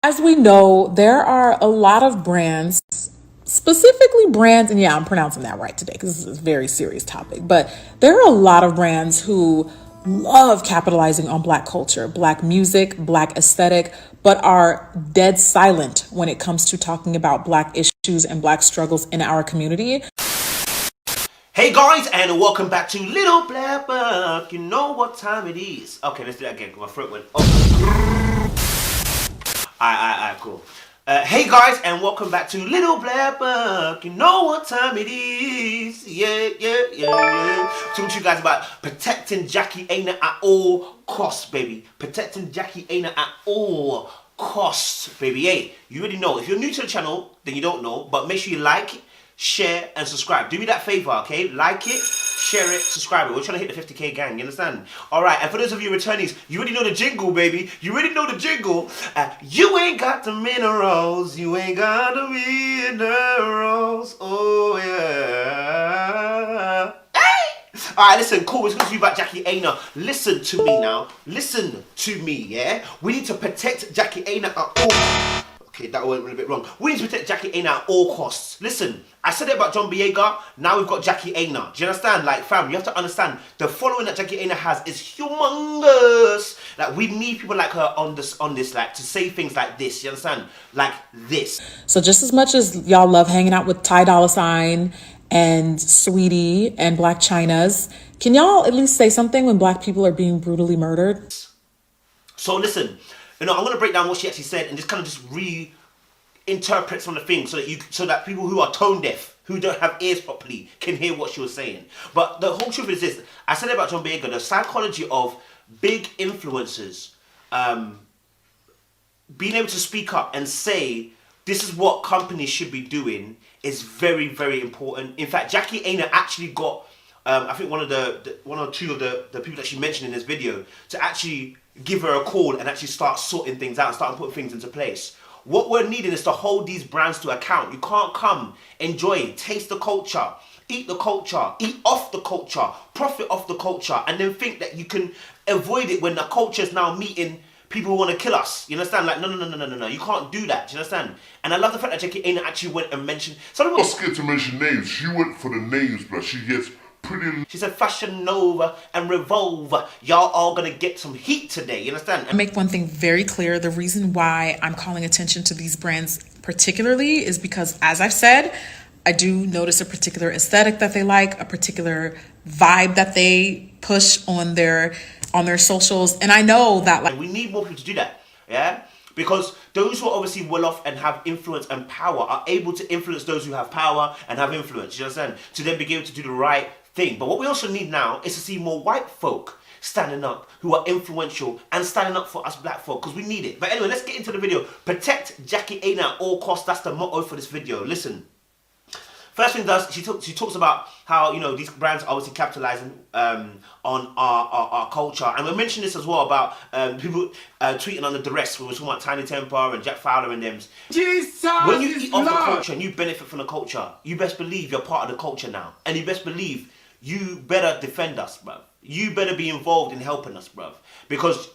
As we know, there are a lot of brands, specifically brands, and yeah, I'm pronouncing that right today because this is a very serious topic, but there are a lot of brands who love capitalizing on Black culture, Black music, Black aesthetic, but are dead silent when it comes to talking about Black issues and Black struggles in our community. Hey guys, and welcome back to Little Black Book. You know what time it is. Okay, let's do that again. My throat went Alright, cool. Hey guys, and welcome back to Little Black Book. You know what time it is. Yeah. Talking to you guys about protecting Jackie Aina at all costs, baby. Protecting Jackie Aina at all costs, baby. Hey, you already know. If you're new to the channel, then you don't know. But make sure you like it, share, and subscribe. Do me that favor, okay? Like it, share it, subscribe it. We're trying to hit the 50k gang, you understand? Alright, and for those of you returnees, you already know the jingle, baby. You already know the jingle. You ain't got the minerals, you ain't got the minerals. Oh, yeah. Hey! Alright, listen, cool. We're talking to you about Jackie Aina. Listen to me now. Listen to me, yeah? We need to protect Jackie Aina at all. Okay, that went a little bit wrong. We need to protect Jackie Aina at all costs. Listen, I said it about John Boyega, now we've got Jackie Aina. Do you understand? Like, fam, you have to understand, the following that Jackie Aina has is humongous. Like, we need people like her on this, like, to say things like this, you understand? Like this. So just as much as y'all love hanging out with Ty Dolla $ign and Sweetie and Black Chynas, can y'all at least say something when Black people are being brutally murdered? So listen, I'm going to break down what she actually said and just kind of just reinterpret some of the things so that people who are tone deaf, who don't have ears properly, can hear what she was saying. But the whole truth is this. I said about John Boyega, the psychology of big influencers being able to speak up and say, this is what companies should be doing, is very, very important. In fact, Jackie Aina actually got, I think one or two of the people that she mentioned in this video to actually give her a call and actually start sorting things out and start putting things into place. What we're needing is to hold these brands to account. You can't come, enjoy, taste the culture, eat the culture, eat off the culture, profit off the culture, and then think that you can avoid it when the culture is now meeting people who want to kill us. You understand? Like, no. You can't do that. Do you understand? And I love the fact that Jackie Aina actually went and mentioned... I'm not scared to mention names. She went for the names, but she gets pretty... She said Fashion Nova and Revolve. Y'all all gonna get some heat today. You understand? I make one thing very clear. The reason why I'm calling attention to these brands particularly is because, as I've said, I do notice a particular aesthetic that they like, a particular vibe that they push on their socials. And I know that, like, we need more people to do that. Yeah? Because those who are obviously well off and have influence and power are able to influence those who have power and have influence, you understand? To then be able to do the right thing. But what we also need now is to see more white folk standing up who are influential and standing up for us black folk, because we need it. But anyway, let's get into the video. Protect Jackie Aina at all costs. That's the motto for this video. Listen. First thing she talks about how, these brands are obviously capitalizing on our culture. And we mentioned this as well about people tweeting under duress. We were talking about Tiny Temper and Jack Fowler and them. Jesus when you eat off Lord. the culture and you benefit from the culture, you best believe you're part of the culture now. And you best believe you better defend us, bruv. You better be involved in helping us, bruv. Because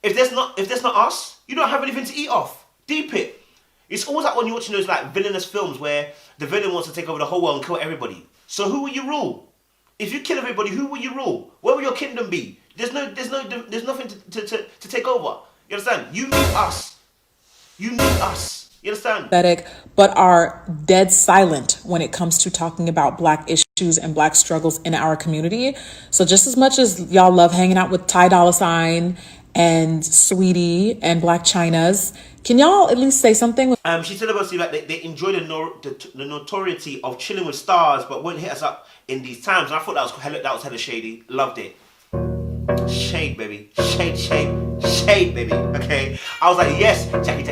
if there's not us, you don't have anything to eat off. Deep it. It's always like when you're watching those like villainous films where the villain wants to take over the whole world and kill everybody. So who will you rule? If you kill everybody, who will you rule? Where will your kingdom be? There's nothing to take over. You understand? You need us. You need us. You understand? But are dead silent when it comes to talking about Black issues and Black struggles in our community. So just as much as y'all love hanging out with Ty Dolla $ign and Sweetie and Black Chynas, can y'all at least say something? She said about like they enjoy the notoriety of chilling with stars, but won't hit us up in these times. And I thought that was hella shady. Loved it. Shade, baby. Shade, baby. Okay. I was like, yes, Jackie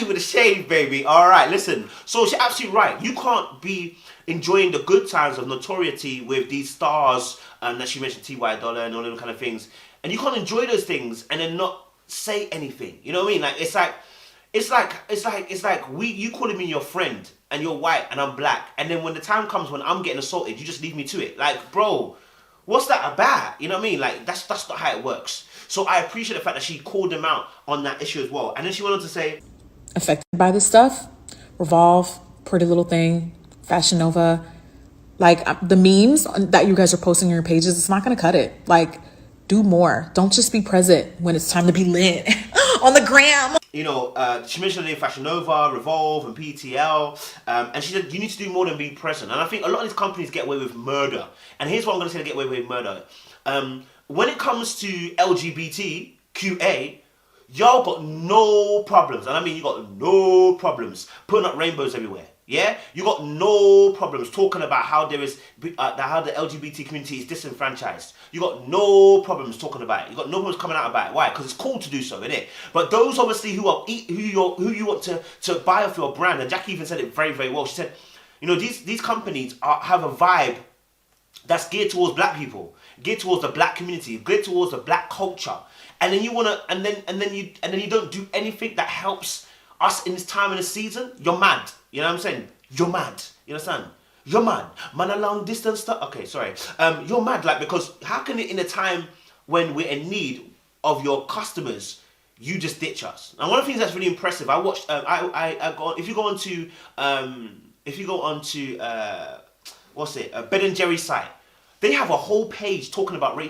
with a shade, baby. All right, listen. So she's absolutely right. You can't be enjoying the good times of notoriety with these stars, that she mentioned, T.Y. Dollar and all them kind of things, and you can't enjoy those things and then not say anything. You know what I mean? Like it's like you calling me your friend and you're white and I'm black, and then when the time comes when I'm getting assaulted, you just leave me to it. Like, bro, what's that about? You know what I mean? Like that's not how it works. So I appreciate the fact that she called them out on that issue as well. And then she went on to say, affected by this stuff. Revolve, Pretty Little Thing, Fashion Nova, like the memes that you guys are posting on your pages, it's not going to cut it. Like, do more. Don't just be present when it's time to be lit on the gram. You know, she mentioned the name Fashion Nova, Revolve, and PTL, and she said you need to do more than being present. And I think a lot of these companies get away with murder. And here's what I'm going to say: they get away with murder. When it comes to LGBTQA, y'all got no problems, and I mean you got no problems putting up rainbows everywhere. Yeah, you got no problems talking about how there is how the LGBT community is disenfranchised. You got no problems talking about it. You got no problems coming out about it. Why? Because it's cool to do so, isn't it? But those obviously who you want to buy off your brand, and Jackie even said it very, very well. She said, you know, these companies have a vibe that's geared towards black people, geared towards the black community, geared towards the black culture, and then you wanna and then you don't do anything that helps us in this time and this season. You're mad. You know what I'm saying? You're mad. You understand? You're mad. Man, a long distance stuff. Okay, sorry. You're mad, like, because how can it in a time when we're in need of your customers, you just ditch us? And one of the things that's really impressive, I watched. If you go on to Ben and Jerry's site, they have a whole page talking about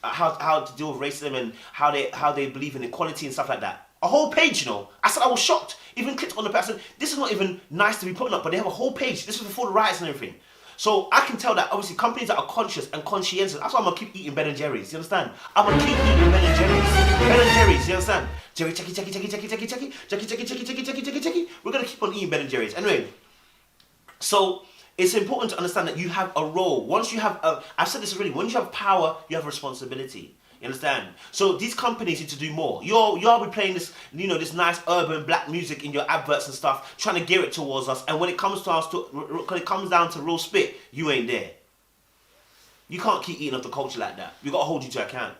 how to deal with racism and how they believe in equality and stuff like that. A whole page, you know. I said I was shocked. Even clicked on the person. This is not even nice to be putting up, but they have a whole page. This was before the riots and everything. So I can tell that obviously companies that are conscious and conscientious. That's why I'm gonna keep eating Ben and Jerry's. You understand? I'm gonna keep eating Ben and Jerry's. Ben and Jerry's. You understand? Jerry, Jackie. We're gonna keep on eating Ben and Jerry's. Anyway, so it's important to understand that you have a role. Once you have, I've said this already. Once you have power, you have responsibility. You understand? So these companies need to do more. Y'all be playing this, you know, this nice urban black music in your adverts and stuff, trying to gear it towards us. And when it comes to us, when it comes down to real spit, you ain't there. You can't keep eating up the culture like that. We gotta hold you to account.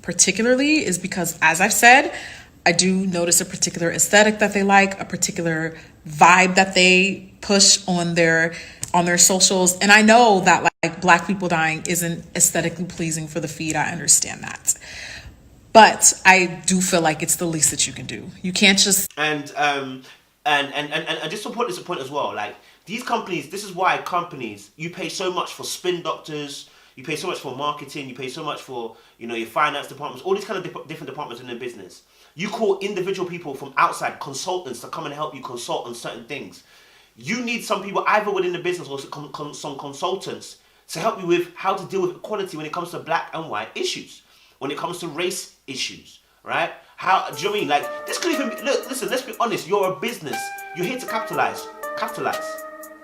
Particularly is because, as I've said, I do notice a particular aesthetic that they like, a particular vibe that they push on their socials. And I know that like black people dying isn't aesthetically pleasing for the feed. I understand that. But I do feel like it's the least that you can do. You can't just and just to put this a point as well, like these companies, this is why companies, you pay so much for spin doctors, you pay so much for marketing, you pay so much for, you know, your finance departments, all these kind of different departments in their business. You call individual people from outside, consultants, to come and help you consult on certain things. You need some people either within the business or some consultants to help you with how to deal with equality when it comes to black and white issues, when it comes to race issues, right? How do you know what I mean? Like, this could even be, look, listen, let's be honest, you're a business. You're here to capitalize,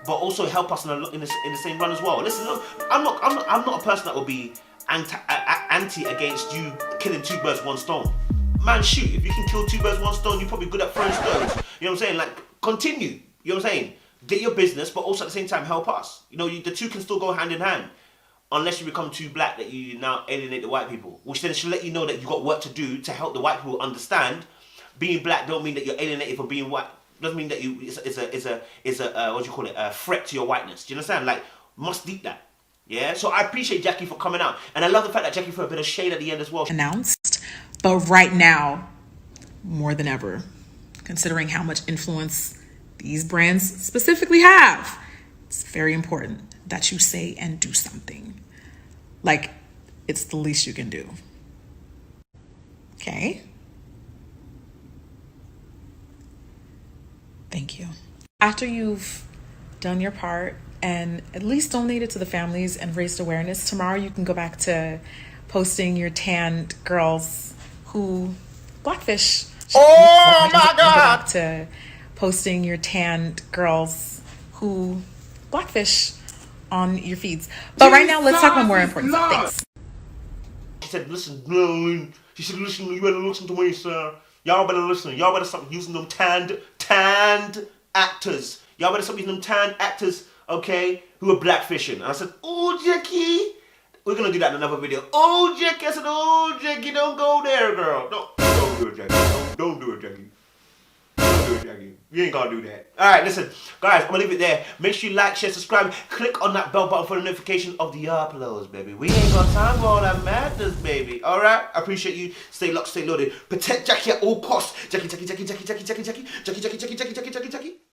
but also help us in the same run as well. Listen, look, I'm not a person that will be anti against you killing two birds, one stone. Man, shoot, if you can kill two birds, one stone, you're probably good at throwing stones. You know what I'm saying? Like, continue. You know what I'm saying? Get your business, but also at the same time help us. You know, the two can still go hand in hand. Unless you become too black that you now alienate the white people. Which then should let you know that you've got work to do to help the white people understand. Being black don't mean that you're alienated from being white. Doesn't mean that it's a what do you call it, a threat to your whiteness. Do you understand? Like, must deep that. Yeah? So I appreciate Jackie for coming out. And I love the fact that Jackie threw a bit of shade at the end as well. Announced. But right now, more than ever, considering how much influence these brands specifically have, it's very important that you say and do something. Like, it's the least you can do. Okay? Thank you. After you've done your part and at least donated to the families and raised awareness, tomorrow you can go back to posting your tanned girls who blackfish. Oh my God! To posting your tanned girls who blackfish on your feeds. But right now, let's talk about more important things. She said, listen, you better listen to me, sir. Y'all better listen. Y'all better stop using them tanned actors. Y'all better stop using them tanned actors, okay, who are blackfishing. And I said, oh, Jackie, we're going to do that in another video. Oh, Jackie. I said, oh, Jackie, don't go there, girl. No, don't do it, Jackie. Don't do it, Jackie. Don't do do it, Jackie. You ain't gonna do that. Alright, listen, guys, I'm gonna leave it there. Make sure you like, share, subscribe, click on that bell button for the notification of the uploads, baby. We ain't got time for all that madness, baby. Alright? I appreciate you. Stay locked, stay loaded. Protect Jackie at all costs. Jackie, Jackie, Jackie, Jackie, Jackie, Jackie, Jackie, Jackie, Jackie, Jackie, Jackie, Jackie, Jackie, Jackie, Jackie.